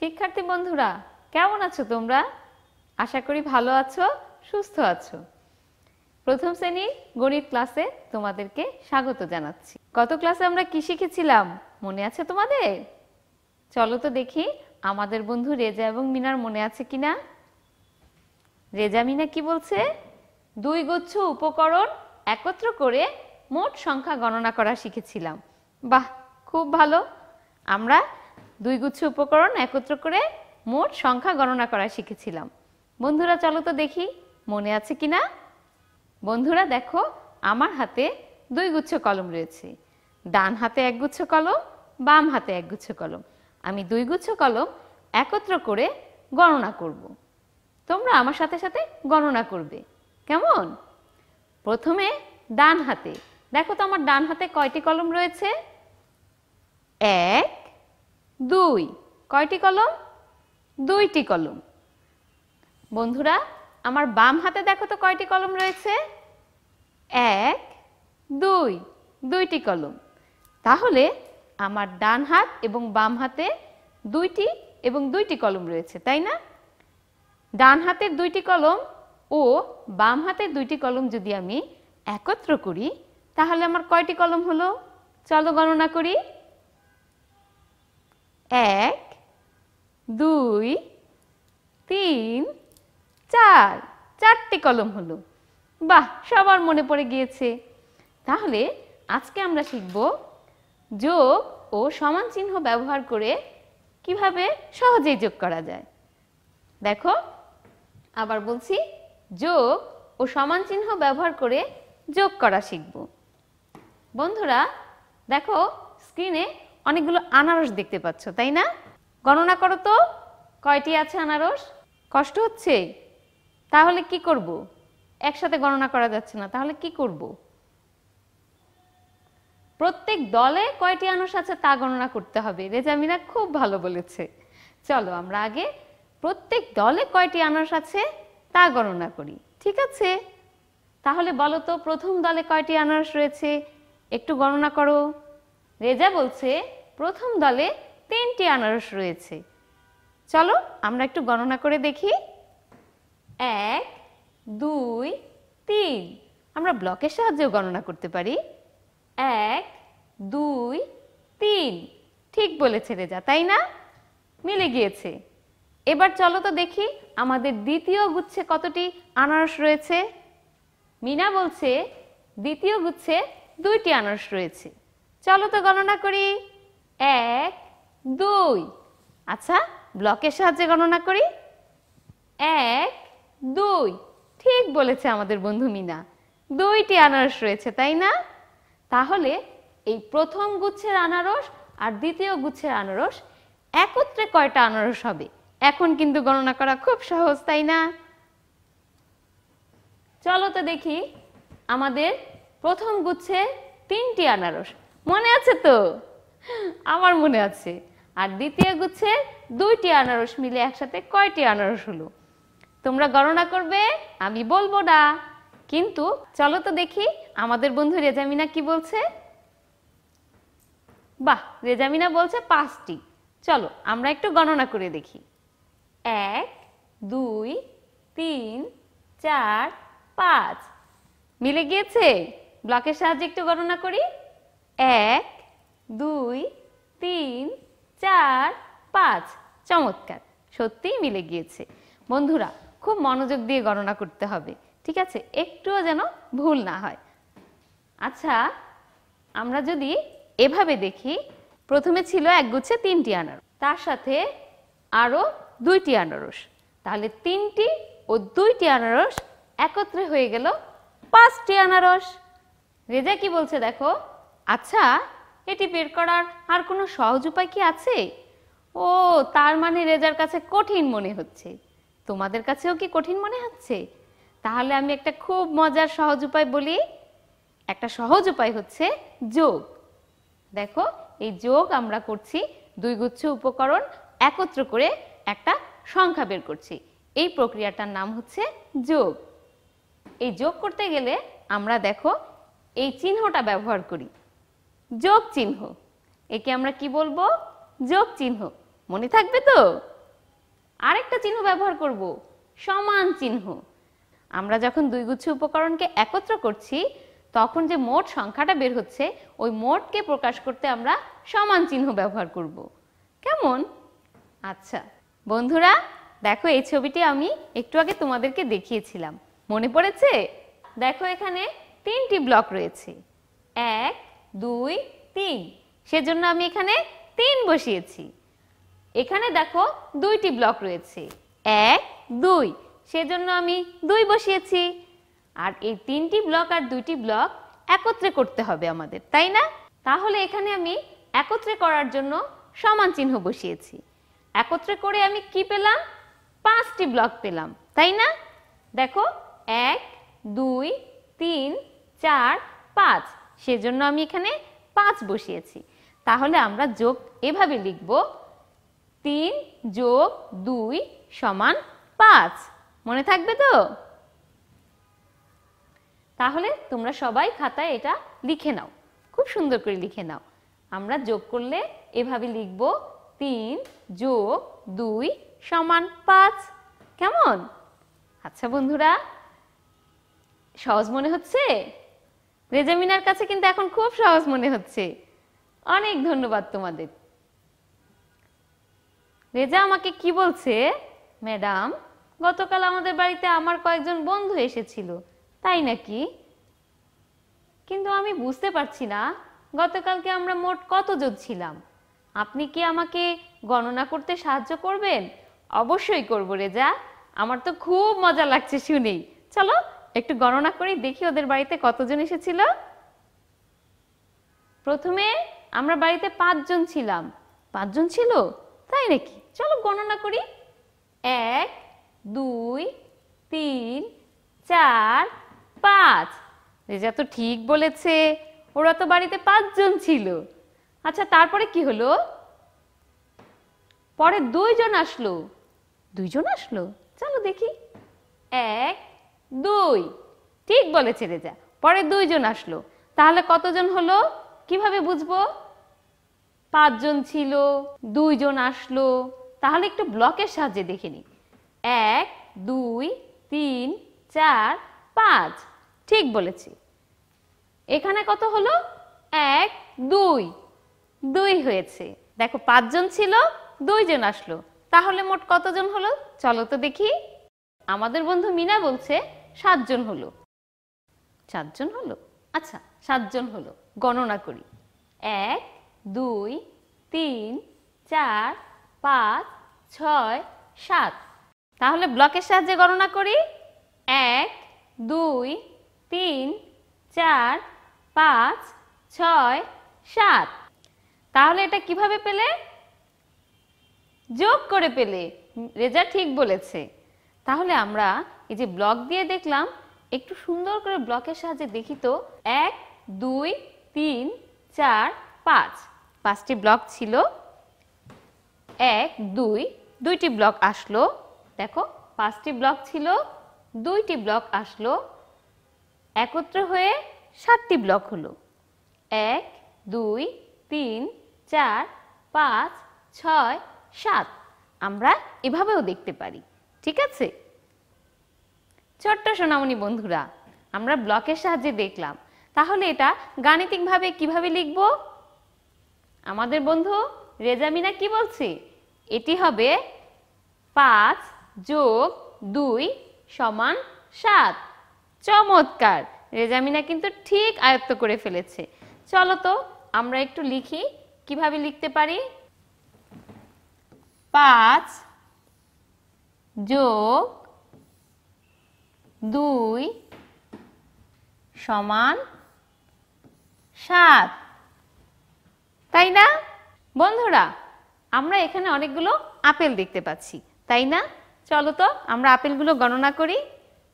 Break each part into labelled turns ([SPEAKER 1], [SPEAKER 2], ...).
[SPEAKER 1] শিক্ষার্থী বন্ধুরা কেমন আছো তোমরা? আশা করি ভালো আছো, সুস্থ আছো। প্রথম শ্রেণীর গণিত ক্লাসে তোমাদেরকে স্বাগত জানাচ্ছি। গত ক্লাসে আমরা কি শিখেছিলাম মনে আছে তোমাদের? চলো তো দেখি আমাদের বন্ধু রেজা এবং মিনার মনে আছে কিনা। রেজা মিনা কি বলছে? 2 গুচ্ছ উপকরণ একত্র করে মোট সংখ্যা গণনা করা শিখেছিলাম। বাহ, খুব ভালো। আমরা 2 গুচ্ছ উপকরণ একত্র করে মোট সংখ্যা গণনা করা শিখেছিলাম। বন্ধুরা চলো তো দেখি মনে আছে কিনা। বন্ধুরা দেখো, আমার হাতে 2 গুচ্ছ কলম রয়েছে। ডান হাতে 1 গুচ্ছ কলম, বাম হাতে 1 গুচ্ছ কলম। আমি 2 গুচ্ছ কলম একত্র করে গণনা করব। তোমরা আমার সাথে সাথে গণনা করবে, কেমন? প্রথমে ডান হাতে দেখো তো আমার ডান হাতে কয়টি কলম রয়েছে? 1 2। কয়টি কলম? 2টি কলম। বন্ধুরা আমার বাম হাতে দেখো তো কয়টি কলম রয়েছে? 1 2। 2টি কলম। তাহলে আমার ডান হাত এবং বাম হাতে 2টি এবং 2টি কলম রয়েছে, তাই না? ডান হাতের 2টি কলম ও বাম হাতের 2টি কলম যদি আমি একত্র করি তাহলে আমার কয়টি কলম হলো? চলো গণনা করি। 1 2 3 4। 4টি কলম হলো। বাহ, সবার মনে পড়ে গিয়েছে। তাহলে আজকে আমরা শিখব যোগ ও সমান চিহ্ন ব্যবহার করে কিভাবে সহজেই যোগ করা যায়। দেখো আবার বলছি, যোগ ও সমান চিহ্ন ব্যবহার করে যোগ করা শিখব। বন্ধুরা দেখো স্ক্রিনে অনেকগুলো আনারস দেখতে পাচ্ছ, তাই না? গণনা করো তো কয়টি আছে আনারস। কষ্ট হচ্ছে? তাহলে কি করব? একসাথে গণনা করা যাচ্ছে না, তাহলে কি করব? প্রত্যেক দলে কয়টি আনারস আছে তা গণনা করতে হবে। রেজা মিনা খুব ভালো বলেছে। চলো আমরা আগে প্রত্যেক দলে কয়টি আনারস আছে তা গণনা করি, ঠিক আছে? তাহলে বলো তো প্রথম দলে কয়টি আনারস রয়েছে, একটু গণনা করো। রেজা বলছে প্রথম দলে 3টি আনারস রয়েছে। চলো আমরা একটু গণনা করে দেখি। 1 2 3। আমরা ব্লকের সাহায্যেও গণনা করতে পারি। 1 2 3। ঠিক বলেছে রেজা, তাই না? মিলে গিয়েছে। এবার চলো তো দেখি আমাদের দ্বিতীয় গুচ্ছে কতটি আনারস রয়েছে। মিনা বলছে দ্বিতীয় গুচ্ছে 2টি আনারস রয়েছে। চলো তো গণনা করি। 1 2। আচ্ছা ব্লকের সাহায্যে গণনা করি। 1 2। ঠিক বলেছে আমাদের বন্ধু মিনা, 2টি আনারস রয়েছে, তাই না? তাহলে এই প্রথম গুচ্ছের আনারস আর দ্বিতীয় গুচ্ছের আনারস একত্রে কয়টা আনারস হবে এখন কিন্তু গণনা করা খুব সহজ, তাই না? চলো তো দেখি আমাদের প্রথম গুচ্ছে 3টি আনারস। মনে আছে তো? আমার মনে আছে। আর দ্বিতীয় গুচ্ছে 2টি আনারস মিলে একসাথে কয়টি আনারস হলো? তোমরা গণনা করবে, আমি বলবো না। কিন্তু চলো তো দেখি আমাদের বন্ধু রেজামিনা কি বলছে। বাহ, রেজামিনা বলছে 5টি। চলো আমরা একটু গণনা করে দেখি। 1 2 3 4 5। মিলে গিয়েছে? ব্লকের সাহায্যে একটু গণনা করি। 1 2 3 4 5। চমৎকার, সত্যিই মিলে গিয়েছে। বন্ধুরা খুব মনোযোগ দিয়ে গণনা করতে হবে, ঠিক আছে? একটুও যেন ভুল না হয়। আচ্ছা আমরা যদি এভাবে দেখি, প্রথমে ছিল 1 গুচ্ছে 3টি আনারস, তার সাথে আরো 2টি আনারস, তাহলে 3টি ও 2টি আনারস একত্রে হয়ে গেল 5টি আনারস। রেজা কি বলছে দেখো। আচ্ছা এটি বের করার আর কোনো সহজ উপায় কি আছে? ও তার মানে রেজার কাছে কঠিন মনে হচ্ছে। তোমাদের কাছেও কি কঠিন মনে হচ্ছে? তাহলে আমি একটা খুব মজার সহজ উপায় বলি। একটা সহজ উপায় হচ্ছে যোগ। দেখো এই যোগ আমরা করছি, 2 গুচ্ছ উপকরণ একত্র করে একটা সংখ্যা বের করছি। এই প্রক্রিয়াটার নাম হচ্ছে যোগ। এই যোগ করতে গেলে আমরা দেখো এই চিহ্নটা ব্যবহার করি, যোগ চিহ্ন। একে আমরা কি বলবো? যোগ চিহ্ন। মনে থাকবে তো? আরেকটা চিহ্ন ব্যবহার করব, সমান চিহ্ন। আমরা যখন দুই গুচ্ছ উপকরণকে একত্র করছি তখন যে মোট সংখ্যাটা বের হচ্ছে ওই মোটকে প্রকাশ করতে আমরা সমান চিহ্ন ব্যবহার করব। কেমন? আচ্ছা বন্ধুরা, দেখো এই ছবিটি আমি একটু আগে তোমাদেরকে দেখিয়েছিলাম, মনে পড়েছে? দেখো এখানে 3টি ব্লক রয়েছে, 1 2 3, সেজন্য আমি এখানে 3 বসিয়েছি। এখানে দেখো 2টি ব্লক রয়েছে, 1 2, সেজন্য আমি 2 বসিয়েছি। আর এই 3টি ব্লক আর 2টি ব্লক একত্রে করতে হবে আমাদের, তাই না? তাহলে এখানে আমি একত্রে করার জন্য সমান চিহ্ন বসিয়েছি। একত্রে করে আমি কি পেলাম? 5টি ব্লক পেলাম, তাই না? দেখো 1 2 3 4 5, সেজন্য আমি এখানে 5 বসিয়েছি। তাহলে আমরা যোগ এভাবে লিখব, 3 যোগ 2 সমান 5। মনে থাকবে তো? তাহলে তোমরা সবাই খাতায় এটা লিখে নাও, খুব সুন্দর করে লিখে নাও। আমরা যোগ করলে এভাবে লিখব, 3 যোগ 2 সমান 5। কেমন? আচ্ছা বন্ধুরা, সহজ মনে হচ্ছে? রেজামিনার কাছে কিন্তু এখন খুব সহজ মনে হচ্ছে। অনেক ধন্যবাদ তোমাদের। রেজা আমাকে কি বলছে, ম্যাডাম গতকাল আমাদের বাড়িতে আমার কয়েকজন বন্ধু এসেছিল, তাই নাকি? কিন্তু আমি বুঝতে পারছি না গতকালকে আমরা মোট কতজন ছিলাম। আপনি কি আমাকে গণনা করতে সাহায্য করবেন? অবশ্যই করব রেজা, আমার তো খুব মজা লাগছে শুনেই। চলো একটু গণনা করি, দেখি ওদের বাড়িতে কতজন এসেছিল। প্রথমে আমরা বাড়িতে 5 জন ছিলাম। 5 জন ছিল, তাই নাকি? চলো গণনা করি। 1 2 3 4 5। রেজা তো ঠিক বলেছে, ওরা তো বাড়িতে 5 জন ছিল। আচ্ছা তারপরে কি হলো? পরে 2 জন আসলো। 2 জন আসলো, চলো দেখি। 1 2, ঠিক বলেছে রেজা, পরে 2 জন আসলো। তাহলে কতজন হলো কিভাবে বুঝবো? 5 জন ছিল, 2 জন আসলো। তাহলে একটু ব্লকের সাহায্যে দেখে নিই। 1 2 3 4 5, ঠিক বলেছি। এখানে কত হলো? 1 2, 2 হয়েছে। দেখো 5 জন ছিল, 2 জন আসলো, তাহলে মোট কতজন হলো চলো তো দেখি। আমাদের বন্ধু মিনা বলছে 7 জন হলো। 7 জন হলো, আচ্ছা 7 জন হলো। গণনা করি। 1 2 3 4 5 6 7। তাহলে ব্লকের সাহায্যে গণনা করি। 1 2 3 4 5 6 7। তাহলে এটা কিভাবে পেলে? যোগ করে পেলে। রেজা ঠিক বলেছে। তাহলে আমরা এই যে ব্লক দিয়ে দেখলাম, একটু সুন্দর করে ব্লকের সাহায্যে দেখি তো। 1 2 3 4 5, 5টি ব্লক ছিল। 1 2, 2টি ব্লক আসলো। দেখো 5টি ব্লক ছিল, 2টি ব্লক আসলো, একত্র হয়ে 7টি ব্লক হলো। 1 2 3 4 5 6 7। আমরা এভাবেও দেখতে পারি, ঠিক আছে? ছোট্ট সোনামণি বন্ধুরা, আমরা ব্লকের সাহায্যে দেখলাম। তাহলে এটা গাণিতিকভাবে কিভাবে লিখব? আমাদের বন্ধু রেজামিনা কি বলছে? এটি হবে 5 যোগ 2 সমান 7। চমৎকার, রেজামিনা কিন্তু ঠিক আয়ত্ত করে ফেলেছে। চলো তো আমরা একটু লিখি, কিভাবে লিখতে পারি। 5 যোগ 2 সমান 7, তাই না? বন্ধুরা, আমরা এখানে অনেকগুলো আপেল দেখতে পাচ্ছি, তাই না? চলো তো আমরা আপেলগুলো গণনা করি।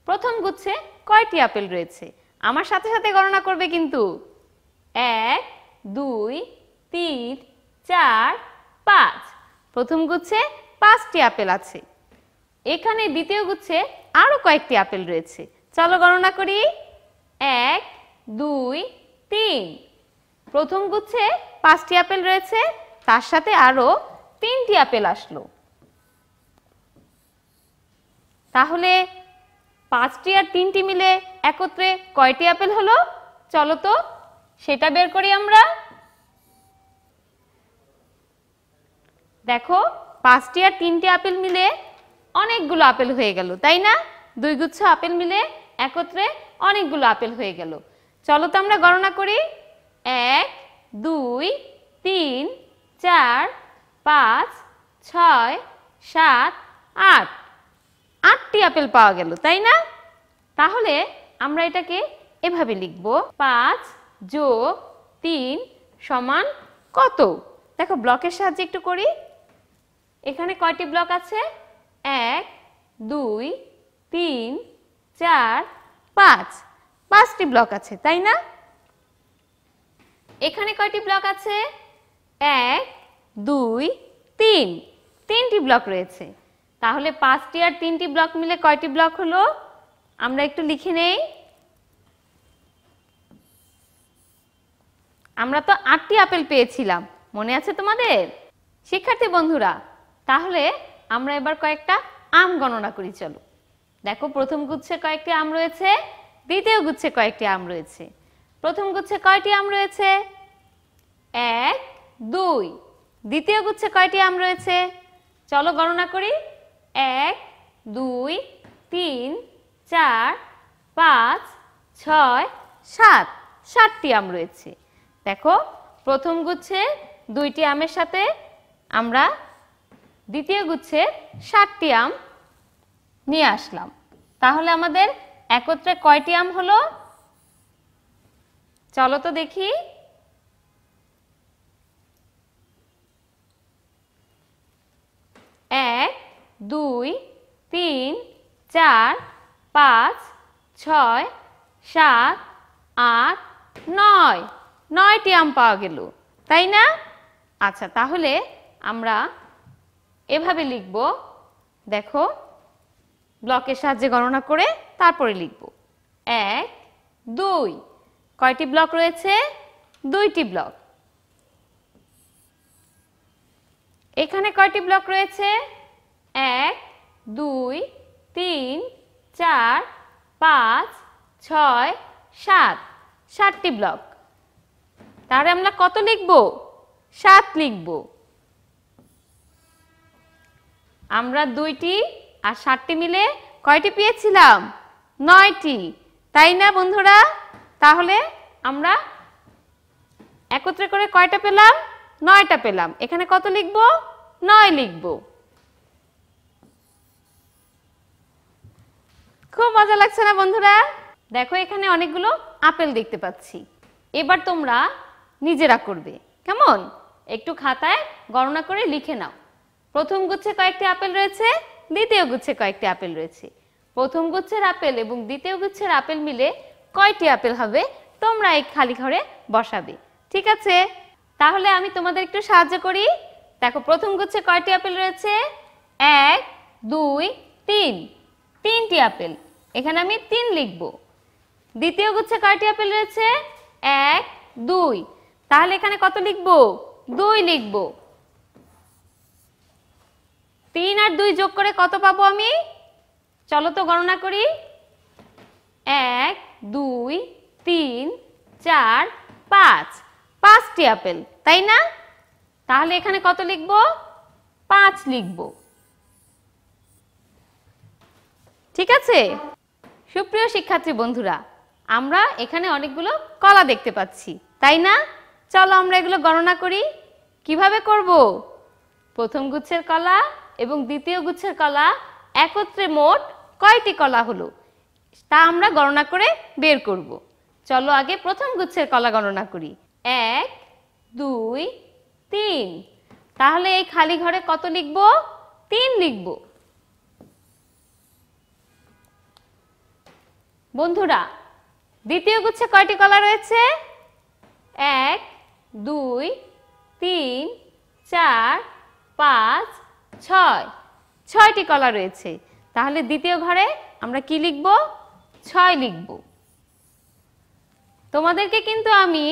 [SPEAKER 1] প্রথম গুচ্ছে কয়টি আপেল রয়েছে? আমার সাথে সাথে গণনা করবে কিন্তু। 1 2 3 4 5। প্রথম গুচ্ছে 5টি আপেল আছে। এখানে দ্বিতীয় গুচ্ছে আরো কয়েকটি আপেল রয়েছে, চলো গণনা করি। 1 2 3। প্রথম গুচ্ছে 5টি আপেল রয়েছে, তার সাথে আরো 3টি আপেল আসলো। তাহলে 5টি আর 3টি মিলে একত্রে কয়টি আপেল হলো? চলো তো সেটা বের করি আমরা। দেখো 5টি আর 3টি আপেল মিলে অনেকগুলো আপেল হয়ে গেল, তাই না? 2 গুচ্ছ আপেল মিলে একত্রে অনেকগুলো আপেল হয়ে গেল। চলো তো আমরা গণনা করি। 1 2 3 4 5 6 7 8, 8টি আপেল পাওয়া গেল, তাই না? তাহলে আমরা এটাকে এভাবে লিখব, 5 যোগ 3 সমান কত? দেখো ব্লকের সাহায্যে একটু করি। এখানে কয়টি ব্লক আছে? 1 2 3 4 5, 5টি ব্লক আছে, তাই না? এখানে কয়টি ব্লক আছে? 1 2 3, 3টি ব্লক রয়েছে। তাহলে 5টি আর 3টি ব্লক মিলে কয়টি ব্লক হলো? আমরা একটু লিখে নেই। আমরা তো 8টি আপেল পেয়েছিলাম, মনে আছে তোমাদের? শিক্ষার্থী বন্ধুরা, তাহলে আমরা এবার কয়েকটা আম গণনা করি। চলো দেখো, প্রথম গুচ্ছে কয়েকটি আম রয়েছে, দ্বিতীয় গুচ্ছে কয়েকটি আম রয়েছে। প্রথম গুচ্ছে কয়টি আম রয়েছে? 1 2। দ্বিতীয় গুচ্ছে কয়টি আম রয়েছে? চলো গণনা করি। 1 2 3 4 5 6 7, 7টি আম রয়েছে। দেখো প্রথম গুচ্ছে 2টি আমের সাথে আমরা দ্বিতীয় গুচ্ছে 7টি আম নিয়ে আসলাম। তাহলে আমাদের একত্রে কয়টি আম হলো? চলো তো দেখি। 1 2 3 4 5 6 7 8 9, 9টি আম পাওয়া গেল, তাই না? আচ্ছা, তাহলে আমরা এভাবে লিখব। দেখো ব্লকের সাহায্যে গণনা করে তারপরে লিখব। 1 2, কয়টি ব্লক রয়েছে? 2টি ব্লক। এখানে কয়টি ব্লক রয়েছে? 1 2 3 4 5 6 7, 7টি ব্লক। তাহলে আমরা কত লিখব? 7 লিখব। আমরা 2টি আর 7টি মিলে কয়টি পেয়েছিলাম? 9টি, তাই না বন্ধুরা? তাহলে আমরা একত্রে করে কয়টা পেলাম? 9টা পেলাম। এখানে কত লিখব? 9 লিখব। খুব মজা লাগছে না বন্ধুরা? দেখো এখানে অনেকগুলো আপেল দেখতে পাচ্ছি। এবার তোমরা নিজেরা করবে, কেমন? একটু খাতায় গণনা করে লিখে নাও। প্রথম গুচ্ছে কয়েকটি আপেল রয়েছে, দ্বিতীয় গুচ্ছে কয়েকটি আপেল রয়েছে। প্রথম গুচ্ছের আপেল এবং দ্বিতীয় গুচ্ছের আপেল মিলে কয়টি আপেল হবে তোমরা এই খালি ঘরে বসাবে, ঠিক আছে? তাহলে আমি তোমাদের একটু সাহায্য করি। দেখো প্রথম গুচ্ছে কয়টি আপেল রয়েছে? 1 2 3, 3টি আপেল। এখানে আমি 3 লিখব। দ্বিতীয় গুচ্ছে কয়টি আপেল রয়েছে? 1 2, তাহলে এখানে কত লিখব? 2 লিখব। 3 আর 2 যোগ করে কত পাবো আমি? চলো তো গণনা করি। 1 2 3 4 5, 5টি আপেল, তাই না? তাহলে এখানে কত লিখব? 5 লিখব, ঠিক আছে? সুপ্রিয় শিক্ষার্থী বন্ধুরা, আমরা এখানে অনেকগুলো কলা দেখতে পাচ্ছি, তাই না? চলো আমরা এগুলো গণনা করি। কিভাবে করব? প্রথম গুচ্ছের কলা এবং দ্বিতীয় গুচ্ছের কলা একত্রে মোট কয়টি কলা হলো তা আমরা গণনা করে বের করব। চলো আগে প্রথম গুচ্ছের কলা গণনা করি। 1 2 3, তাহলে এই খালি ঘরে কত লিখব? 3 লিখব। বন্ধুরা দ্বিতীয় গুচ্ছে কয়টি কলা রয়েছে? 1 2 3 4 5 6, 6টি কলা রয়েছে। তাহলে দ্বিতীয় ঘরে আমরা কি লিখব? 6 লিখব। তোমাদেরকে কিন্তু আমি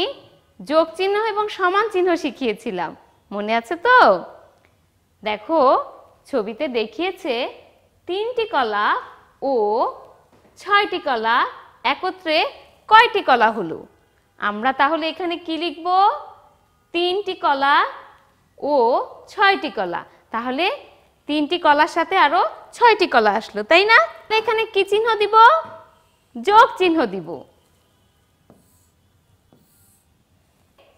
[SPEAKER 1] যোগ চিহ্ন এবং সমান চিহ্ন শিখিয়েছিলাম, মনে আছে তো? দেখো ছবিতে দেখিয়েছে 3টি কলা ও 6টি কলা একত্রে কয়টি কলা হলো? আমরা তাহলে এখানে কি লিখব? 3টি কলা ও 6টি কলা। তাহলে 3টি কলার সাথে আরো 6টি কলা আসলো, তাই না? এখানে কি চিহ্ন দিব? যোগ চিহ্ন দিব।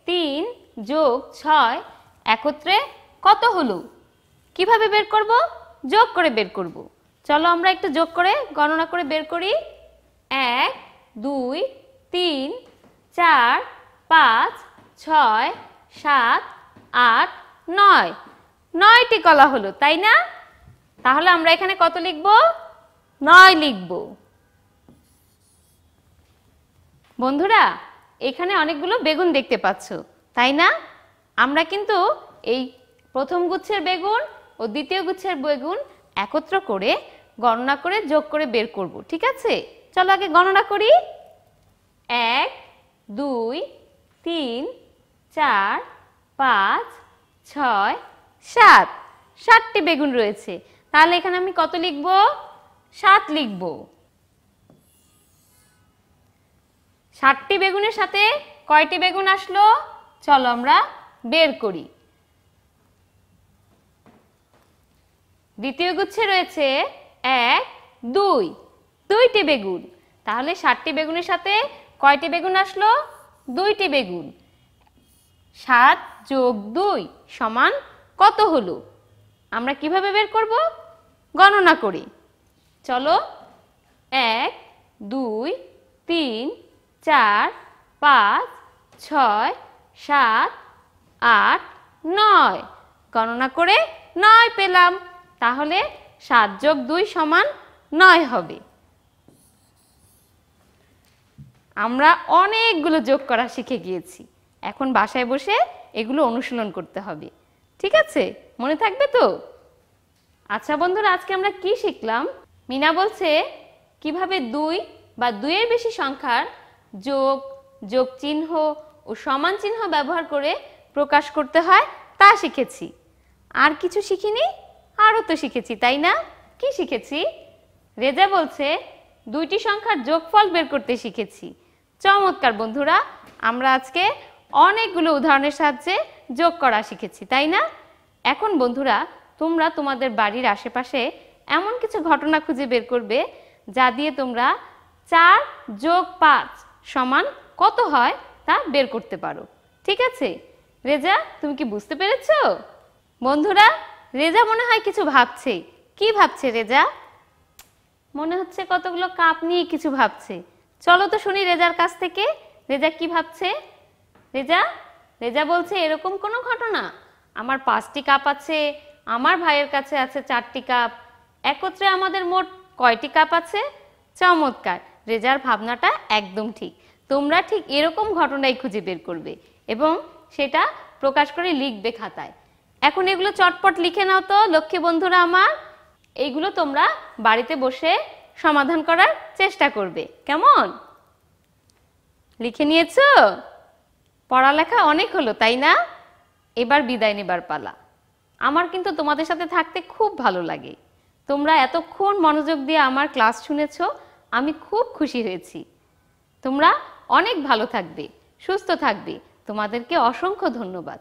[SPEAKER 1] 3 যোগ 6 একত্রে কত হলো? কিভাবে বের করব? যোগ করে বের করব। চলো আমরা একটু যোগ করে গণনা করে বের করি। 1 2 3 4 5 6 7 8 9 9টি কলা হলো, তাই না? তাহলে আমরা এখানে কত লিখব? 9 লিখব। বন্ধুরা, এখানে অনেকগুলো বেগুন দেখতে পাচ্ছ, তাই না? আমরা কিন্তু এই প্রথম গুচ্ছের বেগুন ও দ্বিতীয় গুচ্ছের বেগুন একত্র করে গণনা করে যোগ করে বের করব, ঠিক আছে? চলো আগে গণনা করি। 1 2 3 4 5 6 7 7টি বেগুন রয়েছে। তাহলে এখানে আমি কত লিখব? 7 লিখব। 7টি বেগুনের সাথে কয়টি বেগুন আসলো? চলো আমরা বের করি। দ্বিতীয় গুচ্ছে রয়েছে 1 2 2টি বেগুন। তাহলে 7টি বেগুনের সাথে কয়টি বেগুন আসলো? 2টি বেগুন। 7 যোগ 2 সমান কত হলো? আমরা কিভাবে বের করব? গণনা করি। চলো 1 2 3 4 5 6 7 8 9 গণনা করে 9 পেলাম। তাহলে 7 যোগ 2 সমান 9 হবে। আমরা অনেকগুলো যোগ করা শিখে গিয়েছি। এখন বাসায় বসে এগুলো অনুশীলন করতে হবে, ঠিক আছে? মনে থাকবে তো? আচ্ছা বন্ধুরা, আজকে আমরা কি শিখলাম? মিনা বলছে কিভাবে 2 বা 2-এর বেশি সংখ্যার যোগ, যোগ চিহ্ন ও সমান চিহ্ন ব্যবহার করে প্রকাশ করতে হয় তা শিখেছি। আর কিছু শিখিনি? আরও তো শিখেছি, তাই না? কি শিখেছি? রেজা বলছে 2টি সংখ্যার যোগফল বের করতে শিখেছি। চমৎকার বন্ধুরা, আমরা আজকে অনেকগুলো উদাহরণের সাহায্যে যোগ করা শিখেছি, তাই না? এখন বন্ধুরা, তোমরা তোমাদের বাড়ির আশেপাশে এমন কিছু ঘটনা খুঁজে বের করবে যা দিয়ে তোমরা 4 যোগ 5 সমান কত হয় তা বের করতে পারো, ঠিক আছে? রেজা, তুমি কি বুঝতে পেরেছো? বন্ধুরা, রেজা মনে হয় কিছু ভাবছে। কি ভাবছে রেজা? মনে হচ্ছে কতগুলো কাপ নিয়ে কিছু ভাবছে। চলো তো শুনি রেজার কাছ থেকে, রেজা কি ভাবছে। রেজা রেজা বলছে এরকম কোনো ঘটনা, আমার 5টি কাপ আছে, আমার ভাইয়ের কাছে আছে 4টি কাপ, একত্রে আমাদের মোট কয়টি কাপ আছে? চমৎকার, রেজার ভাবনাটা একদম ঠিক। তোমরা ঠিক এরকম ঘটনাই খুঁজে বের করবে এবং সেটা প্রকাশ করে লিখবে খাতায়। এখন এগুলো চটপট লিখে নাও তো লক্ষ্মী বন্ধুরা আমার। এইগুলো তোমরা বাড়িতে বসে সমাধান করার চেষ্টা করবে, কেমন? লিখে নিয়েছো? পড়ালেখা অনেক হলো, তাই না? এবার বিদায় নেবার পালা। আমার কিন্তু তোমাদের সাথে থাকতে খুব ভালো লাগে। তোমরা এতক্ষণ মনোযোগ দিয়ে আমার ক্লাস শুনেছো, আমি খুব খুশি হয়েছি। তোমরা অনেক ভালো থাকবে, সুস্থ থাকবে। তোমাদেরকে অসংখ্য ধন্যবাদ।